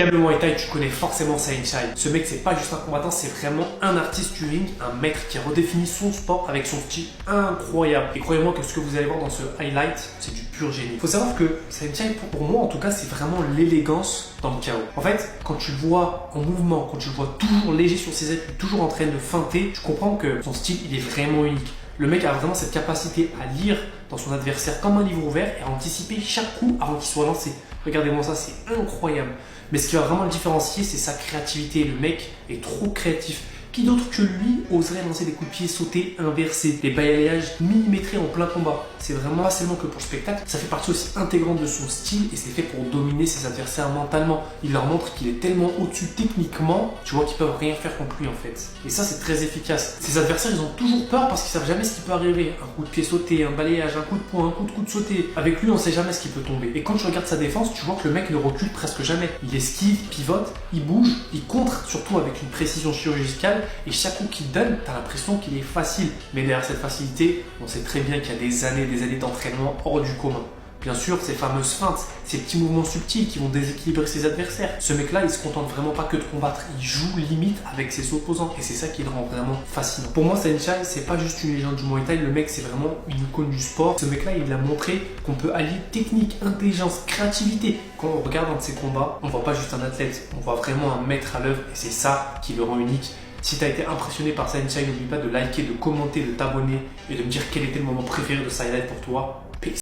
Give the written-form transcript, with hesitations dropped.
t'aimes le Muay Thai, tu connais forcément Saenchai. Ce mec, c'est pas juste un combattant, c'est vraiment un artiste du ring, un maître qui a redéfini son sport avec son style incroyable. Et croyez-moi que ce que vous allez voir dans ce highlight, c'est du pur génie. Faut savoir que Saenchai, pour moi en tout cas, c'est vraiment l'élégance dans le chaos. En fait, quand tu le vois en mouvement, quand tu le vois toujours léger sur ses appuis, toujours en train de feinter, tu comprends que son style, il est vraiment unique. Le mec a vraiment cette capacité à lire dans son adversaire comme un livre ouvert et à anticiper chaque coup avant qu'il soit lancé. Regardez-moi ça, c'est incroyable. Mais ce qui va vraiment le différencier, c'est sa créativité. Le mec est trop créatif. Qui d'autre que lui oserait lancer des coups de pied sautés inversés, des balayages millimétrés en plein combat? C'est vraiment pas seulement que pour le spectacle, ça fait partie aussi intégrante de son style et c'est fait pour dominer ses adversaires mentalement. Il leur montre qu'il est tellement au-dessus techniquement, tu vois qu'ils peuvent rien faire contre lui en fait. Et ça c'est très efficace. Ses adversaires ils ont toujours peur parce qu'ils savent jamais ce qui peut arriver. Un coup de pied sauté, un balayage, un coup de poing, un coup de coude sauté. Avec lui on sait jamais ce qui peut tomber. Et quand tu regardes sa défense, tu vois que le mec ne recule presque jamais. Il esquive, pivote, il bouge, il contre, surtout avec une précision chirurgicale. Et chaque coup qu'il donne, tu as l'impression qu'il est facile. Mais derrière cette facilité, on sait très bien qu'il y a des années d'entraînement hors du commun. Bien sûr, ces fameuses feintes, ces petits mouvements subtils qui vont déséquilibrer ses adversaires. Ce mec-là, il se contente vraiment pas que de combattre, il joue limite avec ses opposants et c'est ça qui le rend vraiment fascinant. Pour moi, Saenchai, c'est pas juste une légende du Muay Thai, le mec, c'est vraiment une icône du sport. Ce mec-là, il a montré qu'on peut allier technique, intelligence, créativité. Quand on regarde un de ses combats, on voit pas juste un athlète, on voit vraiment un maître à l'œuvre et c'est ça qui le rend unique. Si tu as été impressionné par Saenchai, n'oublie pas de liker, de commenter, de t'abonner et de me dire quel était le moment préféré de ce highlight pour toi.